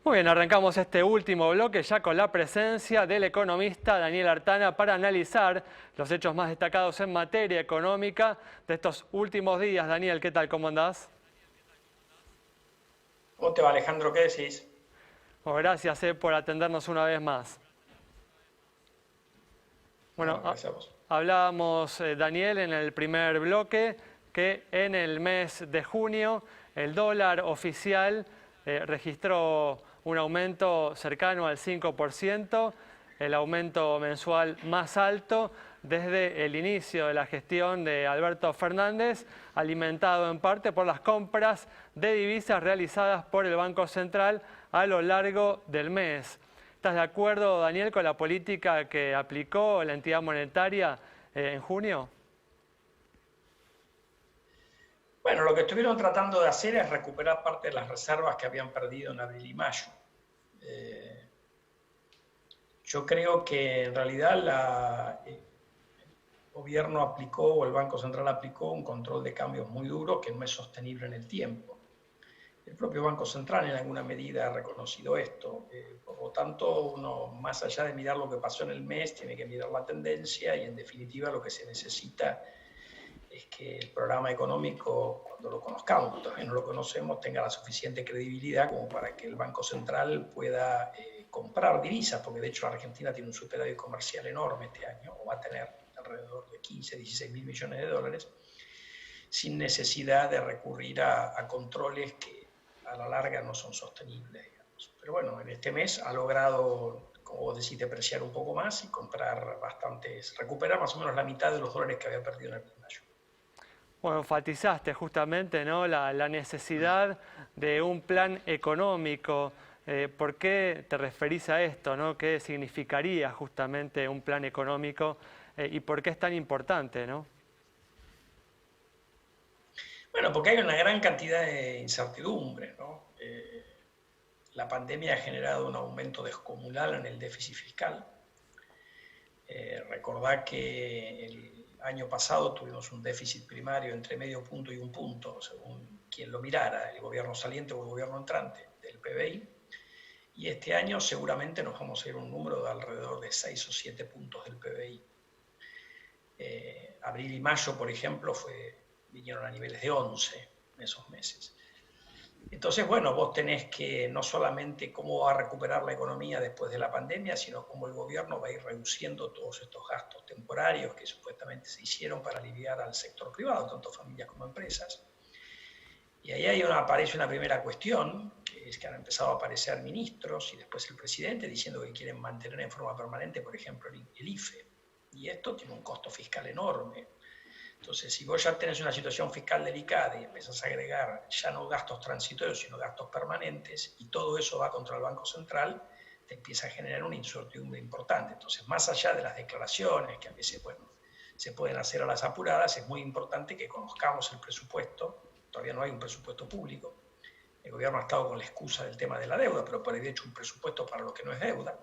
Muy bien, arrancamos este último bloque ya con la presencia del economista Daniel Artana para analizar los hechos más destacados en materia económica de estos últimos días. Daniel, ¿qué tal? ¿Cómo andás? ¿Cómo te va, Alejandro? ¿Qué decís? Bueno, gracias por atendernos una vez más. Bueno, No, gracias a vos. hablábamos, Daniel, en el primer bloque que en el mes de junio el dólar oficial registró un aumento cercano al 5%, el aumento mensual más alto desde el inicio de la gestión de Alberto Fernández, alimentado en parte por las compras de divisas realizadas por el Banco Central a lo largo del mes. ¿Estás de acuerdo, Daniel, con la política que aplicó la entidad monetaria en junio? Bueno, lo que estuvieron tratando de hacer es recuperar parte de las reservas que habían perdido en abril y mayo. Eh, yo creo que en realidad el gobierno aplicó o el Banco Central aplicó un control de cambios muy duro que no es sostenible en el tiempo. El propio Banco Central en alguna medida ha reconocido esto. Por lo tanto, uno, más allá de mirar lo que pasó en el mes, tiene que mirar la tendencia y en definitiva lo que se necesita es que el programa económico, cuando lo conozcamos, todavía no lo conocemos, tenga la suficiente credibilidad como para que el Banco Central pueda comprar divisas, porque de hecho la Argentina tiene un superávit comercial enorme este año, o va a tener alrededor de 15, 16 mil millones de dólares, sin necesidad de recurrir a controles que a la larga no son sostenibles, digamos. Pero bueno, en este mes ha logrado, como vos decís, depreciar un poco más y comprar bastantes, recuperar más o menos la mitad de los dólares que había perdido en el mayo. Bueno, enfatizaste justamente, ¿no?, la necesidad de un plan económico. ¿Por qué te referís a esto, ¿no? ¿Qué significaría justamente un plan económico y por qué es tan importante, ¿no? Bueno, porque hay una gran cantidad de incertidumbre, ¿no? La pandemia ha generado un aumento descomunal en el déficit fiscal. Recordá que el año pasado tuvimos un déficit primario entre medio punto y un punto, según quien lo mirara, el gobierno saliente o el gobierno entrante del PBI. Y este año seguramente nos vamos a ir a un número de alrededor de 6 o 7 puntos del PBI. Abril y mayo, por ejemplo, vinieron a niveles de 11 en esos meses. Entonces, bueno, vos tenés que no solamente cómo va a recuperar la economía después de la pandemia, sino cómo el gobierno va a ir reduciendo todos estos gastos temporarios que supuestamente se hicieron para aliviar al sector privado, tanto familias como empresas. Y ahí aparece una primera cuestión, que es que han empezado a aparecer ministros y después el presidente diciendo que quieren mantener en forma permanente, por ejemplo, el IFE. Y esto tiene un costo fiscal enorme. Entonces, si vos ya tenés una situación fiscal delicada y empezás a agregar ya no gastos transitorios, sino gastos permanentes, y todo eso va contra el Banco Central, te empieza a generar una incertidumbre importante. Entonces, más allá de las declaraciones, que a veces, bueno, se pueden hacer a las apuradas, es muy importante que conozcamos el presupuesto. Todavía no hay un presupuesto público. El gobierno ha estado con la excusa del tema de la deuda, pero por ahí de hecho un presupuesto para lo que no es deuda.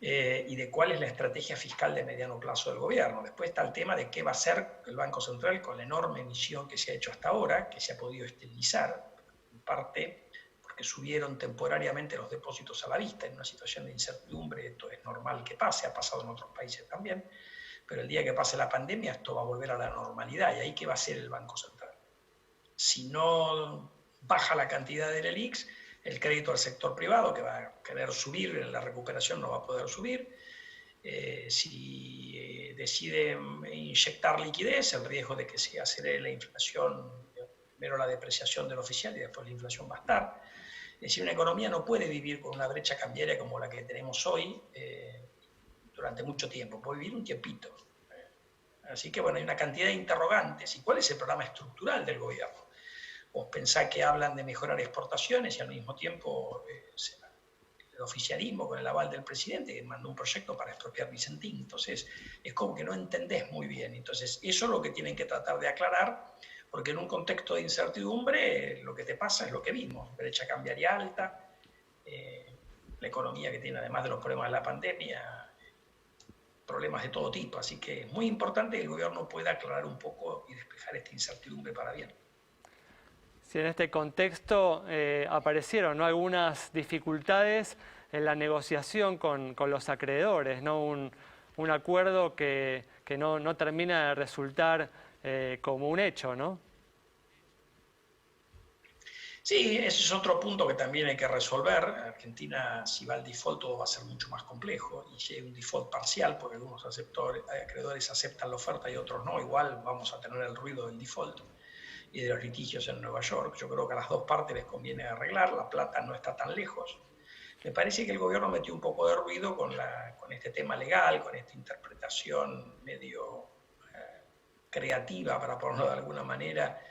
Y de cuál es la estrategia fiscal de mediano plazo del gobierno. Después está el tema de qué va a hacer el Banco Central con la enorme emisión que se ha hecho hasta ahora, que se ha podido estabilizar, en parte porque subieron temporariamente los depósitos a la vista en una situación de incertidumbre. Esto es normal que pase, ha pasado en otros países también, pero el día que pase la pandemia esto va a volver a la normalidad. ¿Y ahí qué va a hacer el Banco Central? Si no baja la cantidad del ELIX, el crédito al sector privado, que va a querer subir, en la recuperación no va a poder subir. Si decide inyectar liquidez, el riesgo de que se acelere la inflación, primero la depreciación del oficial y después la inflación va a estar. Es decir, una economía no puede vivir con una brecha cambiaria como la que tenemos hoy durante mucho tiempo, puede vivir un tiempito. Así que bueno, hay una cantidad de interrogantes. ¿Y cuál es el programa estructural del gobierno? Vos pensás que hablan de mejorar exportaciones y al mismo tiempo el oficialismo con el aval del presidente que mandó un proyecto para expropiar Vicentín. Entonces es como que no entendés muy bien. Entonces eso es lo que tienen que tratar de aclarar, porque en un contexto de incertidumbre lo que te pasa es lo que vimos, brecha cambiaria alta, la economía que tiene además de los problemas de la pandemia, problemas de todo tipo. Así que es muy importante que el gobierno pueda aclarar un poco y despejar esta incertidumbre para bien. Sí, en este contexto aparecieron, ¿no?, algunas dificultades en la negociación con los acreedores, ¿no? Un acuerdo que no termina de resultar como un hecho, ¿no? Sí, ese es otro punto que también hay que resolver. Argentina, si va al default, todo va a ser mucho más complejo. Y si hay un default parcial, porque algunos acreedores aceptan la oferta y otros no, igual vamos a tener el ruido del default y de los litigios en Nueva York. Yo creo que a las dos partes les conviene arreglar. La plata no está tan lejos. Me parece que el gobierno metió un poco de ruido con este tema legal, con esta interpretación medio creativa, para ponerlo de alguna manera,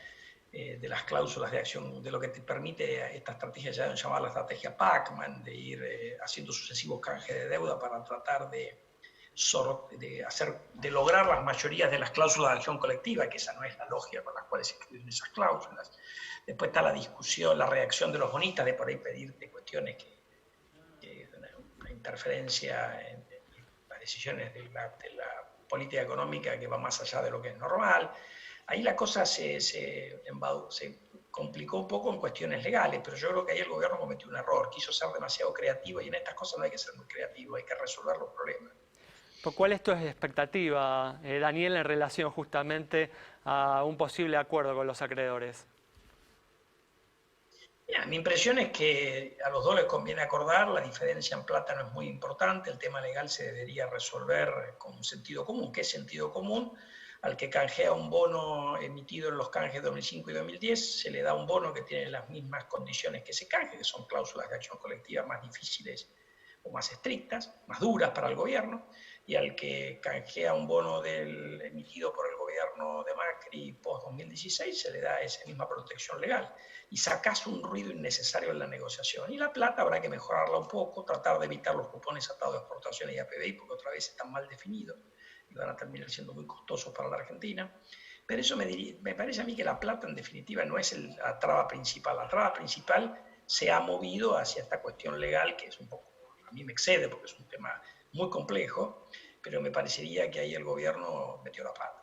de las cláusulas de acción, de lo que te permite esta estrategia ya llamada la estrategia Pacman, de ir haciendo sucesivos canjes de deuda para tratar de lograr las mayorías de las cláusulas de acción colectiva, que esa no es la lógica con la cual se escriben esas cláusulas. Después está la discusión, la reacción de los bonistas de por ahí pedirte cuestiones que una interferencia en las decisiones de la política económica que va más allá de lo que es normal. Ahí la cosa se complicó un poco en cuestiones legales, pero yo creo que ahí el gobierno cometió un error, quiso ser demasiado creativo y en estas cosas no hay que ser muy creativo, hay que resolver los problemas. ¿Cuál es tu expectativa, Daniel, en relación justamente a un posible acuerdo con los acreedores? Mira, mi impresión es que a los dos les conviene acordar, la diferencia en plata no es muy importante, el tema legal se debería resolver con sentido común. ¿Qué es sentido común? Al que canjea un bono emitido en los canjes 2005 y 2010, se le da un bono que tiene las mismas condiciones que ese canje, que son cláusulas de acción colectiva más difíciles o más estrictas, más duras para el gobierno, y al que canjea un bono emitido por el gobierno de Macri post-2016 se le da esa misma protección legal. Y sacás un ruido innecesario en la negociación. Y la plata habrá que mejorarla un poco, tratar de evitar los cupones atados a exportaciones y a PBI, porque otra vez están mal definidos y van a terminar siendo muy costosos para la Argentina. Pero eso me parece a mí que la plata en definitiva no es la traba principal. La traba principal se ha movido hacia esta cuestión legal que es un poco, a mí me excede porque es un tema muy complejo, pero me parecería que ahí el gobierno metió la pata.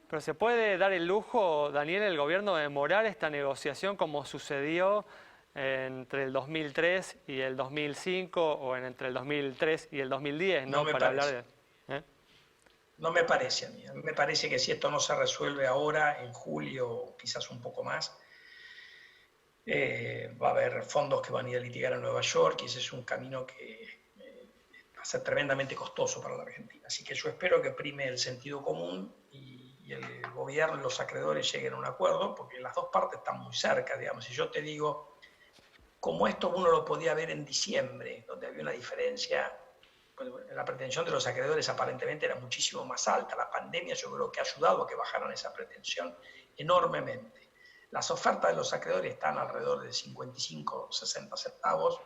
Pero ¿se puede dar el lujo, Daniel, el gobierno de demorar esta negociación como sucedió entre el 2003 y el 2005 o entre el 2003 y el 2010, No ¿no? me Para parece. hablar de... No me parece a mí. A mí me parece que si esto no se resuelve ahora, en julio, quizás un poco más, va a haber fondos que van a ir a litigar a Nueva York y ese es un camino que va a ser tremendamente costoso para la Argentina. Así que yo espero que prime el sentido común y el gobierno y los acreedores lleguen a un acuerdo, porque las dos partes están muy cerca, digamos. Si yo te digo, como esto uno lo podía ver en diciembre, donde había una diferencia, la pretensión de los acreedores aparentemente era muchísimo más alta. La pandemia yo creo que ha ayudado a que bajaran esa pretensión enormemente. Las ofertas de los acreedores están alrededor de 55 o 60 centavos.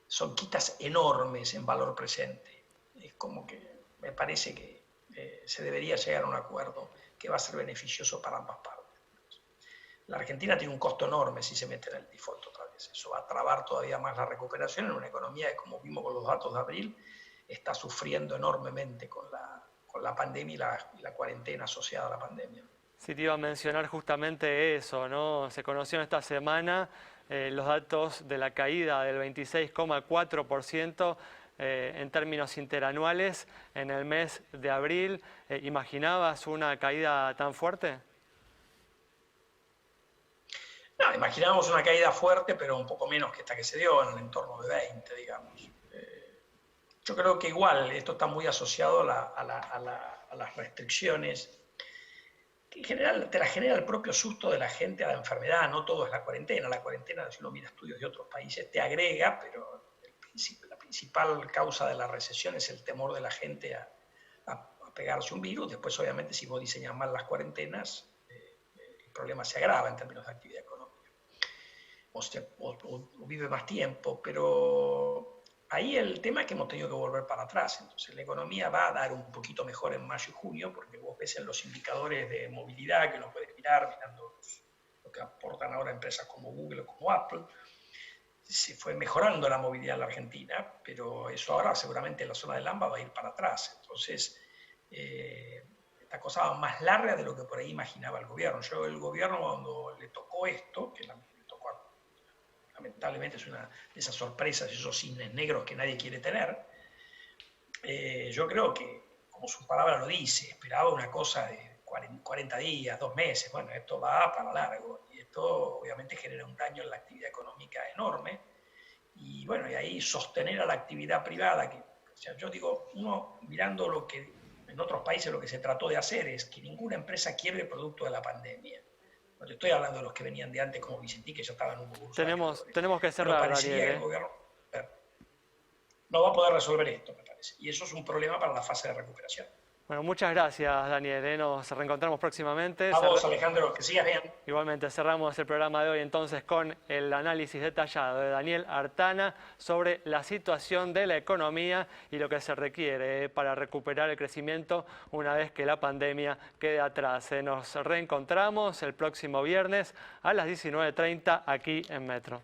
Son quitas enormes en valor presente. Es como que me parece que se debería llegar a un acuerdo que va a ser beneficioso para ambas partes. La Argentina tiene un costo enorme si se mete en el default otra vez. Eso va a trabar todavía más la recuperación en una economía que, como vimos con los datos de abril, está sufriendo enormemente con la pandemia y la cuarentena asociada a la pandemia. Sí, te iba a mencionar justamente eso, ¿no? Se conocieron esta semana los datos de la caída del 26,4% en términos interanuales en el mes de abril. ¿Imaginabas una caída tan fuerte? No, imaginábamos una caída fuerte, pero un poco menos que esta que se dio, en el entorno de 20, digamos. Yo creo que igual esto está muy asociado a las restricciones que en general te la genera el propio susto de la gente a la enfermedad, no todo es la cuarentena. La cuarentena, si uno mira estudios de otros países, te agrega, pero la principal causa de la recesión es el temor de la gente a pegarse un virus. Después, obviamente, si vos diseñas mal las cuarentenas, el problema se agrava en términos de actividad económica. O vive más tiempo, pero ahí el tema es que hemos tenido que volver para atrás. Entonces la economía va a dar un poquito mejor en mayo y junio, porque vos ves en los indicadores de movilidad que uno puede mirar, mirando lo que aportan ahora empresas como Google o como Apple, se fue mejorando la movilidad en la Argentina, pero eso ahora seguramente en la zona del AMBA va a ir para atrás. Entonces, esta cosa va más larga de lo que por ahí imaginaba el gobierno. El gobierno cuando le tocó esto, que le tocó, lamentablemente es una de esas sorpresas, esos cisnes negros que nadie quiere tener, yo creo que, como su palabra lo dice, esperaba una cosa de 40 días, 2 meses, bueno, esto va para largo y esto obviamente genera un daño en la actividad económica enorme y bueno, y ahí sostener a la actividad privada, que, o sea, yo digo, uno mirando lo que en otros países lo que se trató de hacer es que ninguna empresa quiebre producto de la pandemia. No te estoy hablando de los que venían de antes como Vicentí, que ya estaban un poco Tenemos que cerrar, pero parecería Daniel, que el gobierno no va a poder resolver esto, me parece. Y eso es un problema para la fase de recuperación. Bueno, muchas gracias, Daniel. Nos reencontramos próximamente. A vos, Alejandro, que sigas bien. Igualmente, cerramos el programa de hoy entonces con el análisis detallado de Daniel Artana sobre la situación de la economía y lo que se requiere para recuperar el crecimiento una vez que la pandemia quede atrás. Nos reencontramos el próximo viernes a las 19:30 aquí en Metro.